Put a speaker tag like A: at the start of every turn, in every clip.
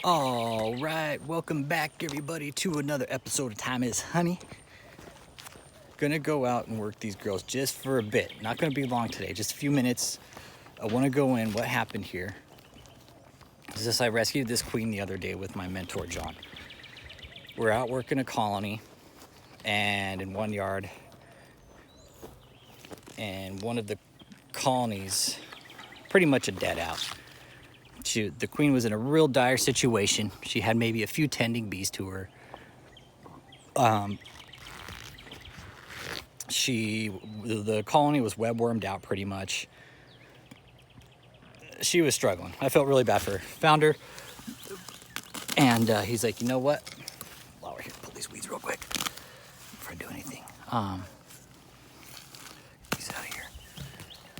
A: All right, welcome back everybody to another episode of Time is Honey. Gonna go out and work these girls just for a bit. Not gonna be long today, just a few minutes. I wanna go in what happened here. Is this I rescued this queen the other day with my mentor, John. We're out working a colony and in one yard, and one of the colonies, pretty much a dead out. The queen was in a real dire situation. She had maybe a few tending bees to her. The colony was webwormed out pretty much. She was struggling. I felt really bad for her. Found her, and he's like, you know what? While we're here, pull these weeds real quick before I do anything. He's out of here.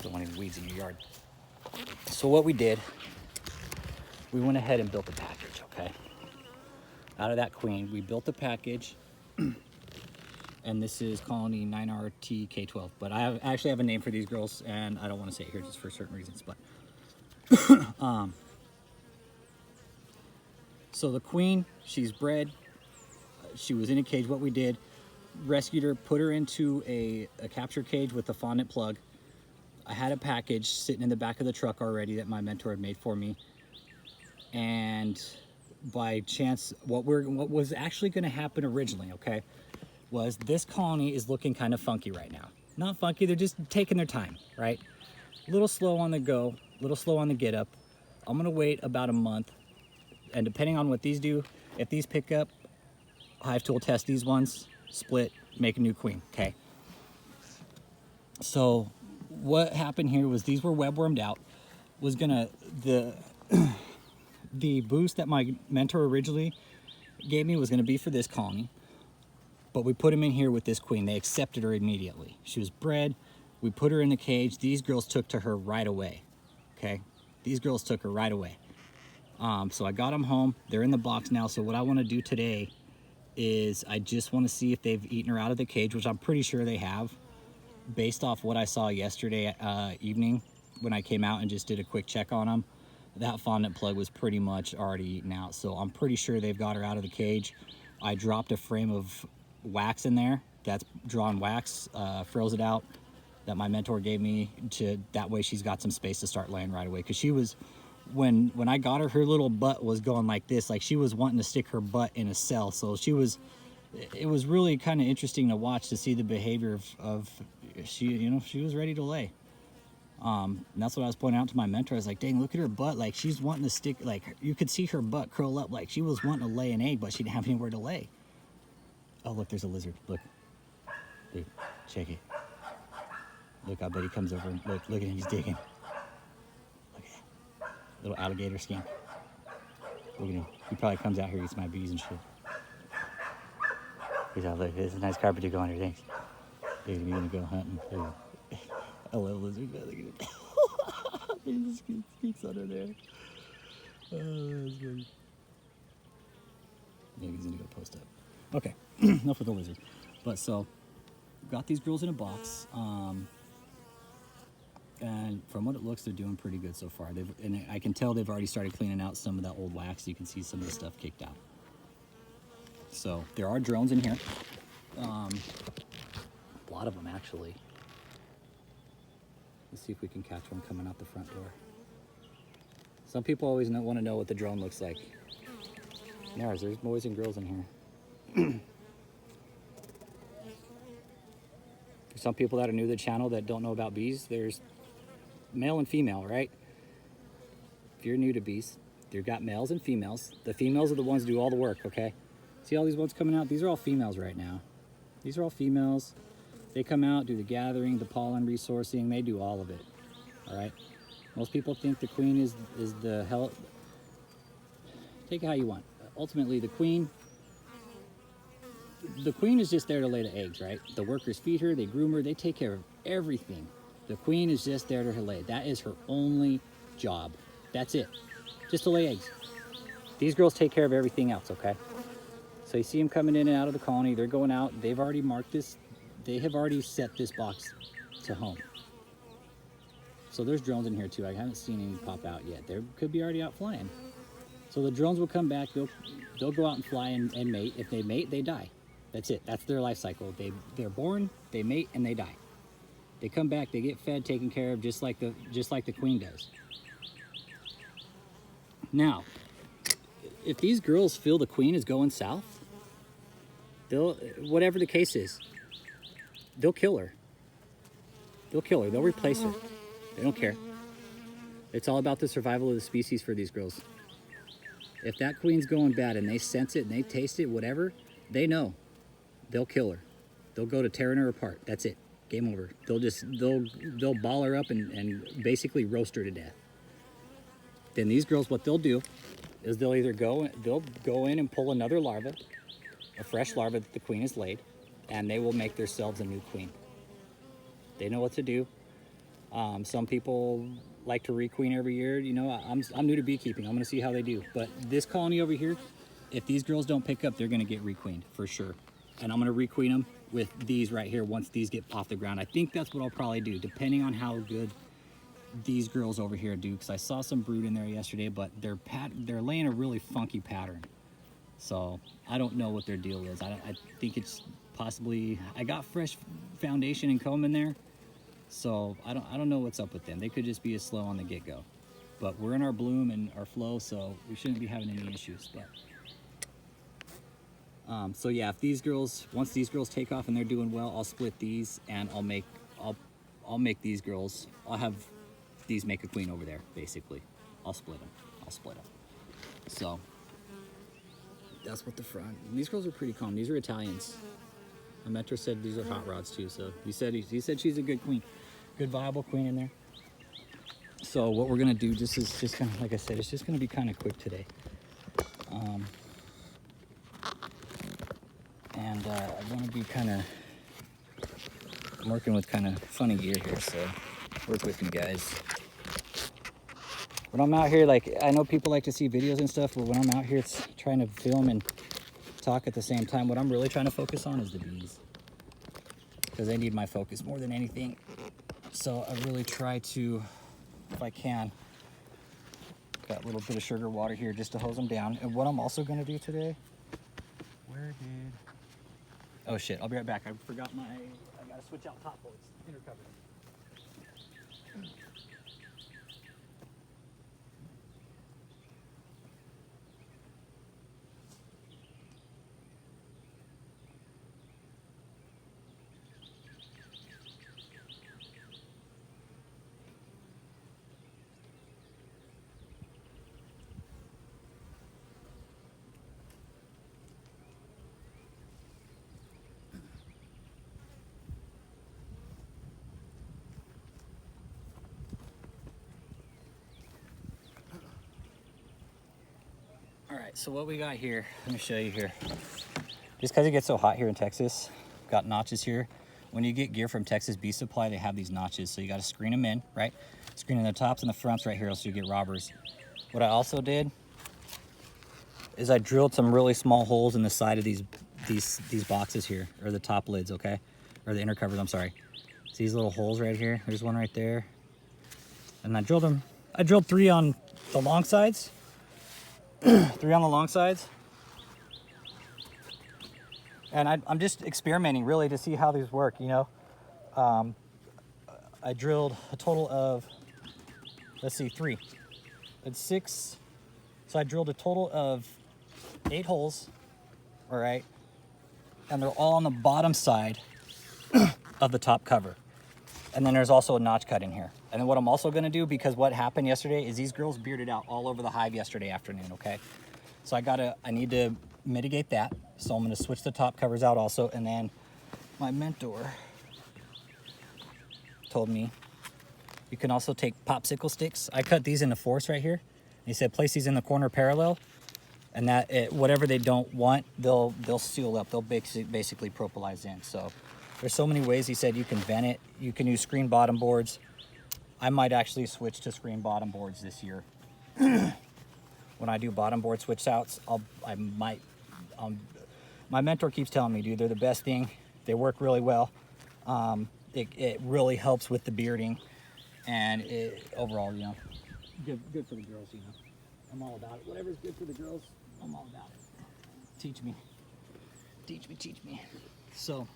A: Don't want any weeds in your yard. So what we did, we went ahead and built a package, okay? Out of that queen, we built a package, and this is colony 9RTK12. But I actually have a name for these girls, and I don't want to say it here just for certain reasons. But so the queen, she's bred. She was in a cage. What we did, rescued her, put her into a capture cage with a fondant plug. I had a package sitting in the back of the truck already that my mentor had made for me. And by chance, what was actually going to happen originally, okay, was this colony is looking kind of funky right now. Not funky, they're just taking their time, right? A little slow on the go, a little slow on the get up. I'm going to wait about a month, and depending on what these do, if these pick up, hive tool test these ones, split, make a new queen, okay? So what happened here was these were webwormed out. Was gonna the boost that my mentor originally gave me was going to be for this colony, but we put him in here with this queen. They accepted her immediately. She was bred. We put her in the cage. These girls took to her right away. Okay, these girls took her right away. So I got them home. They're in the box now. So what I want to do today is I just want to see if they've eaten her out of the cage, which I'm pretty sure they have, based off what I saw yesterday evening when I came out and just did a quick check on them. That fondant plug was pretty much already eaten out, so I'm pretty sure they've got her out of the cage. I dropped a frame of wax in there. That's drawn wax, froze it out, that my mentor gave me, to that way she's got some space to start laying right away. Because she was, when I got her, her little butt was going like this, like she was wanting to stick her butt in a cell. So it was really kind of interesting to watch, to see the behavior of she was ready to lay. And that's what I was pointing out to my mentor. I was like, dang, look at her butt. Like, she's wanting to stick, like, you could see her butt curl up. Like, she was wanting to lay an egg, but she didn't have anywhere to lay. Oh, look, there's a lizard. Look. Dude, check it. Look, I bet he comes over and look at him. He's digging. Look at that. Little alligator skin. Look at him. He probably comes out here, eats my bees and shit. He's out, look, there's a nice carpet to go under. Thanks. Dude, you're gonna go hunting. I love lizards, man. Look at it. He just sneaks under there. Oh, that's funny. Maybe he's gonna go post up. Okay, enough with the lizard. But so, got these girls in a box, and from what it looks, they're doing pretty good so far. And I can tell they've already started cleaning out some of that old wax. You can see some of the stuff kicked out. So there are drones in here. A lot of them actually. Let's see if we can catch one coming out the front door. Some people always want to know what the drone looks like. There's boys and girls in here. There's some people that are new to the channel that don't know about bees. There's male and female, right? If you're new to bees, you've got males and females. The females are the ones who do all the work, okay? See all these ones coming out? These are all females right now. These are all females. They come out, do the gathering, the pollen resourcing, they do all of it, all right? Most people think the queen is the hell. Take it how you want. Ultimately, the queen is just there to lay the eggs, right? The workers feed her, they groom her, they take care of everything. The queen is just there to lay. That is her only job. That's it, just to lay eggs. These girls take care of everything else, okay? So you see them coming in and out of the colony, they're going out, they've already marked this. They have already set this box to home. So there's drones in here too. I haven't seen any pop out yet. They could be already out flying. So the drones will come back, they'll go out and fly and mate. If they mate, they die. That's it. That's their life cycle. They're born, they mate, and they die. They come back, they get fed, taken care of, just like the queen does. Now, if these girls feel the queen is going south, whatever the case is, they'll kill her. They'll kill her. They'll replace her. They don't care. It's all about the survival of the species for these girls. If that queen's going bad and they sense it and they taste it, whatever, they know. They'll kill her. They'll go to tearing her apart. That's it. Game over. They'll ball her up and basically roast her to death. Then these girls, what they'll do is they'll go in and pull another larva, a fresh larva that the queen has laid, and they will make themselves a new queen. They know what to do. Some people like to requeen every year. You know, I'm new to beekeeping. I'm gonna see how they do. But this colony over here, if these girls don't pick up, they're gonna get requeened for sure. And I'm gonna requeen them with these right here once these get off the ground. I think that's what I'll probably do, depending on how good these girls over here do. Because I saw some brood in there yesterday, but they're laying a really funky pattern. So I don't know what their deal is. I think it's possibly, I got fresh foundation and comb in there. So I don't know what's up with them. They could just be as slow on the get-go. But we're in our bloom and our flow, so we shouldn't be having any issues. But so yeah, if these girls, once these girls take off and they're doing well, I'll split these and I'll make these girls, I'll have these make a queen over there, basically. I'll split them. So that's what the front. These girls are pretty calm. These are Italians. My mentor said these are hot rods too, so he said she's a good queen, good viable queen in there. So what we're gonna do just is just kind of, like I said, it's just gonna be kind of quick today. I'm gonna be I'm working with kind of funny gear here, so work with me, guys. When I'm out here, like, I know people like to see videos and stuff, but when I'm out here, it's trying to film and talk at the same time. What I'm really trying to focus on is the bees, because they need my focus more than anything. So I really try to, if I can, got a little bit of sugar water here just to hose them down. And what I'm also going to do today, oh shit, I'll be right back. I forgot I got to switch out top boards, inner cover. All right, so what we got here, let me show you here. Just because it gets so hot here in Texas, got notches here. When you get gear from Texas Bee Supply, they have these notches, so you got to screen them in, right? Screening the tops and the fronts right here, so you get robbers. What I also did is I drilled some really small holes in the side of these boxes here, or the top lids, okay? Or the inner covers, I'm sorry. See these little holes right here? There's one right there. And I drilled them. I drilled 3 on the long sides. 3 on the long sides. And I'm just experimenting really to see how these work, you know. I drilled a total of, let's see, 3. It's 6. So I drilled a total of 8 holes, all right? And they're all on the bottom side of the top cover. And then there's also a notch cut in here. And then what I'm also gonna do, because what happened yesterday is these girls bearded out all over the hive yesterday afternoon, okay? So I need to mitigate that. So I'm gonna switch the top covers out also. And then my mentor told me you can also take popsicle sticks. I cut these into 4s right here. He said place these in the corner parallel, and whatever they don't want, they'll seal up. They'll basically propolize in. So there's so many ways. He said you can vent it. You can use screen bottom boards. I might actually switch to screen bottom boards this year. When I do bottom board switch outs, my mentor keeps telling me, dude, they're the best thing. They work really well. It really helps with the bearding, and overall, you know, good for the girls, you know. I'm all about it. Whatever's good for the girls, I'm all about it. Teach me. Teach me, teach me. So,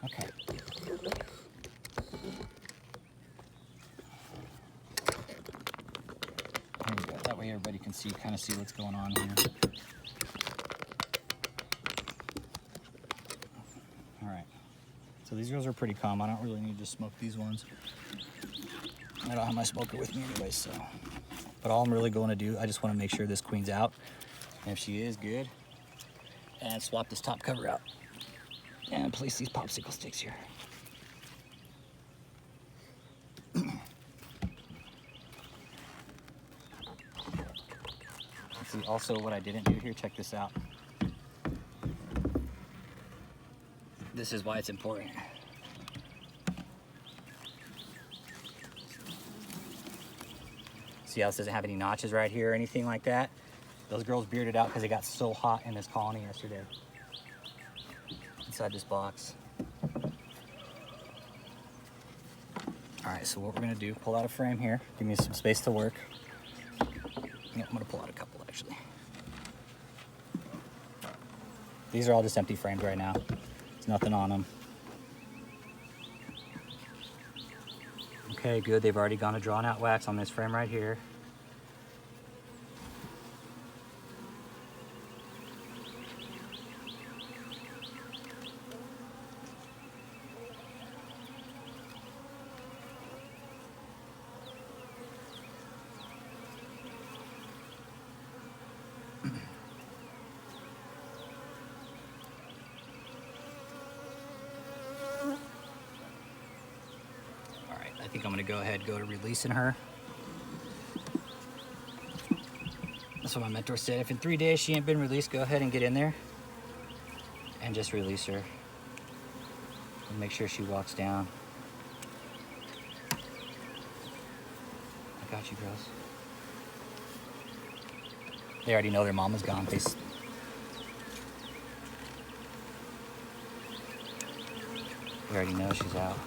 A: okay. There we go. That way everybody can see, kind of see what's going on here. All right. So these girls are pretty calm. I don't really need to smoke these ones. I don't have my smoker with me anyway, so. But all I'm really going to do, I just want to make sure this queen's out. And if she is, good. And swap this top cover out. And place these popsicle sticks here. See, also what I didn't do here, check this out. This is why it's important. See how it doesn't have any notches right here or anything like that? Those girls bearded out because it got so hot in this colony yesterday. Inside this box. All right, so what we're gonna do, pull out a frame here. Give me some space to work. Yeah, I'm gonna pull out a couple actually. These are all just empty frames right now. There's nothing on them. Okay, good. They've already gone to drawn out wax on this frame right here. I think I'm gonna go ahead and go to releasing her. That's what my mentor said. If in 3 days she ain't been released, go ahead and get in there and just release her. And make sure she walks down. I got you, girls. They already know their mama's gone. They already know she's out.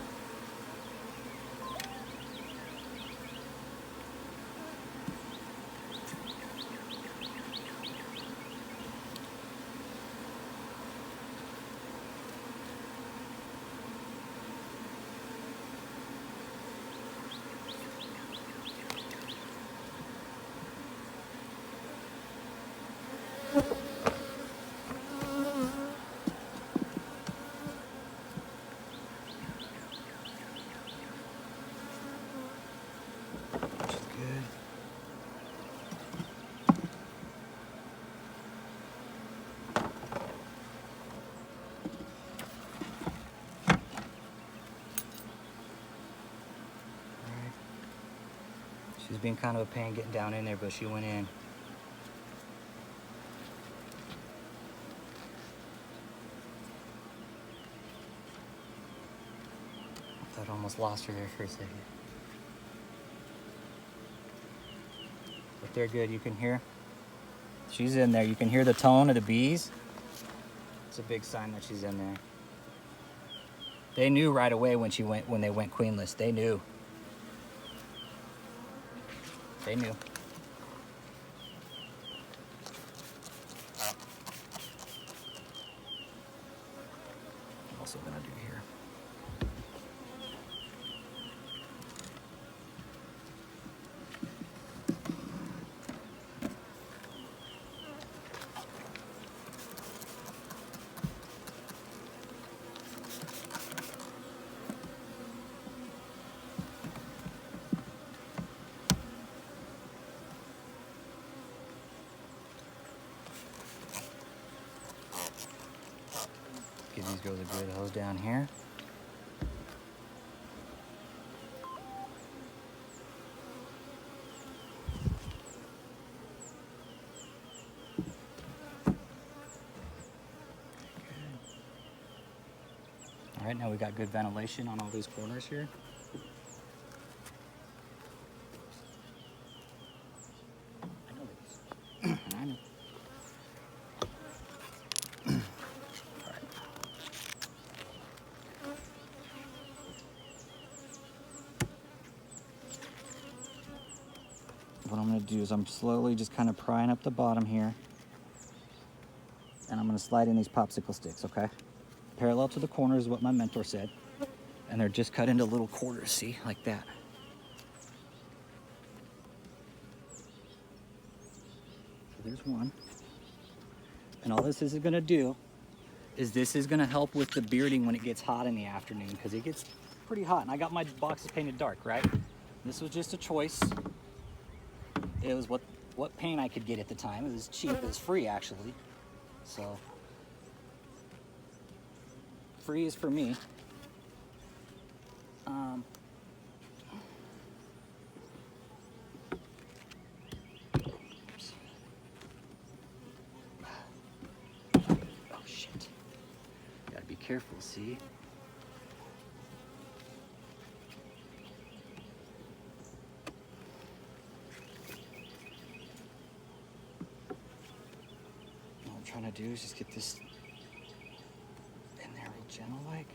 A: She was being kind of a pain getting down in there, but she went in. I thought I almost lost her there for a second. But they're good, you can hear. She's in there, you can hear the tone of the bees. It's a big sign that she's in there. They knew right away when they went queenless, they knew. They knew. I'm also gonna do here. Give these girls a good hose down here. All right, now we got good ventilation on all these corners here. I know. What I'm gonna do is I'm slowly just kind of prying up the bottom here. And I'm gonna slide in these popsicle sticks, okay? Parallel to the corners is what my mentor said. And they're just cut into little quarters, see, like that. So there's one. And all this is gonna do is this is gonna help with the bearding when it gets hot in the afternoon, because it gets pretty hot. And I got my boxes painted dark, right? This was just a choice. It was what paint I could get at the time. It was cheap, it was free actually. So, free is for me. Oh shit. Gotta be careful, see? All I'm trying to do is just get this in there real gentle like.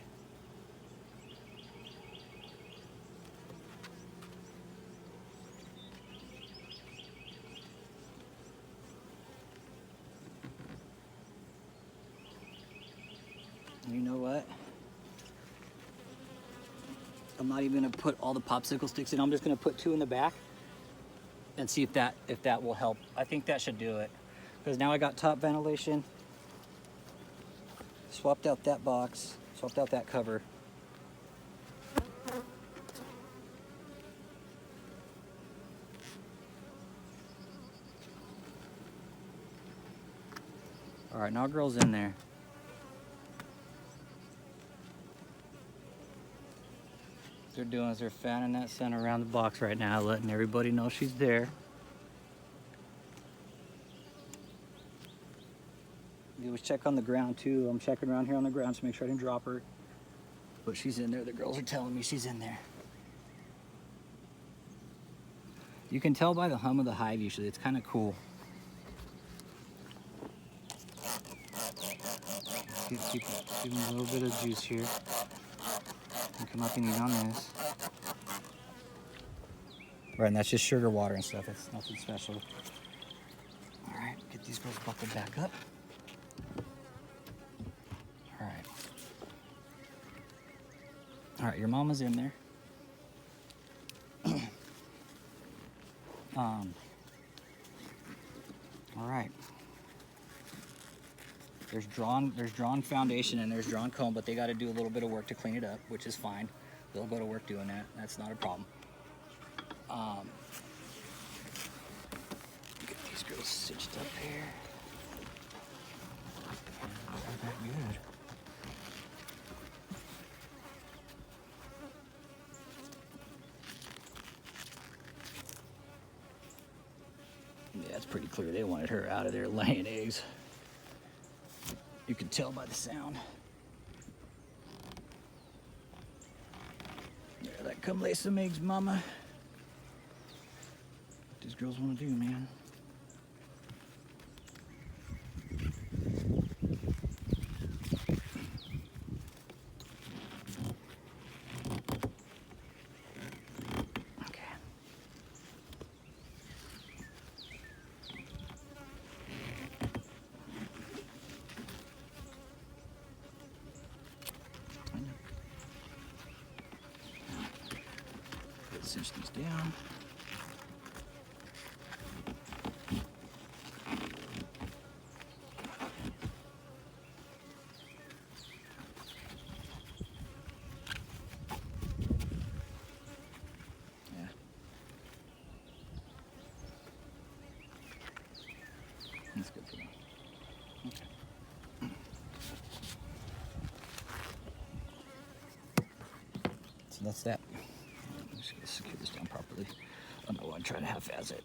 A: And you know what? I'm not even gonna put all the popsicle sticks in. I'm just gonna put 2 in the back and see if that will help. I think that should do it. Because now I got top ventilation. Swapped out that box, swapped out that cover. All right, now girl's in there. What they're doing is they're fanning that scent around the box right now, letting everybody know she's there. You always check on the ground too. I'm checking around here on the ground to make sure I didn't drop her. But she's in there. The girls are telling me she's in there. You can tell by the hum of the hive usually. It's kind of cool. Keep them a little bit of juice here. And come up and eat on this. Right, and that's just sugar water and stuff. It's nothing special. All right, get these girls buckled back up. All right, your mama's in there. All right. There's drawn foundation and there's drawn comb, but they got to do a little bit of work to clean it up, which is fine. They'll go to work doing that. That's not a problem. Get these girls stitched up here. Not that good. Yeah, it's pretty clear they wanted her out of there laying eggs. You can tell by the sound. Yeah, that come lay some eggs, mama. What these girls want to do, man. Cinch these down. Yeah. That's good for them. Okay. So that's that. Just gotta secure this down properly. I don't want to try to half-ass it.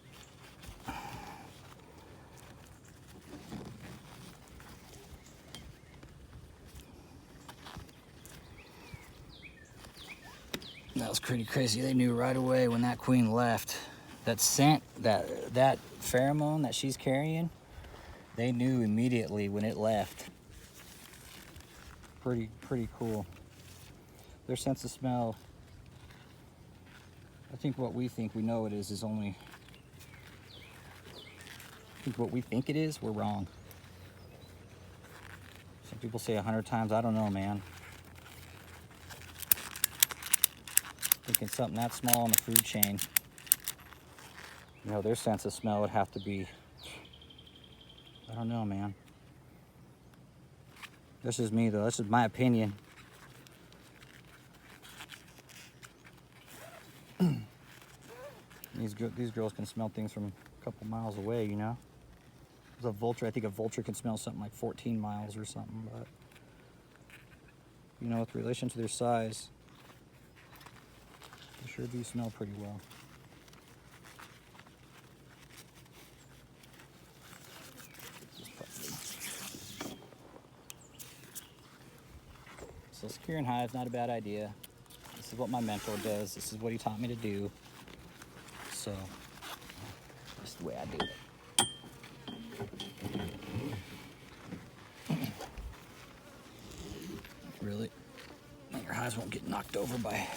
A: That was pretty crazy. They knew right away when that queen left. That scent, that pheromone that she's carrying, they knew immediately when it left. Pretty cool. Their sense of smell, I think what we think we know it is only think what we think it is, we're wrong. Some people say 100 times, I don't know, man. Thinking something that small in the food chain, you know, their sense of smell would have to be, I don't know, man. This is me, though. This is my opinion. These girls can smell things from a couple miles away, you know? There's a vulture. I think a vulture can smell something like 14 miles or something, but, you know, with relation to their size, they sure do smell pretty well. So securing hives, not a bad idea. This is what my mentor does. This is what he taught me to do. So, this is the way I do it. Really, your hives won't get knocked over by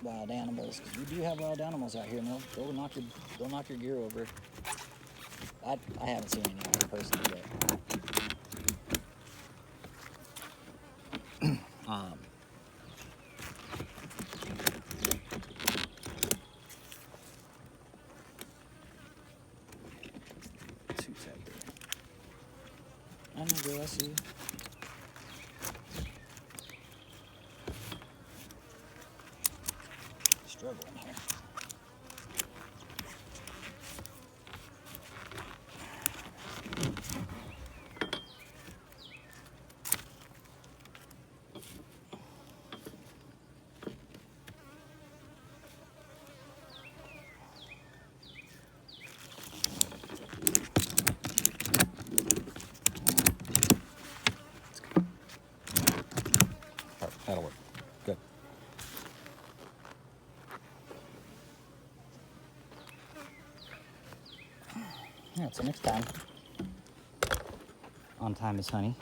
A: wild animals. Because we do have wild animals out here, and they'll knock your gear over. I haven't seen any posted yet. Who's out there? I know, girl. I see you. Struggling here. That'll work. Good. Yeah, so next time, on time is honey.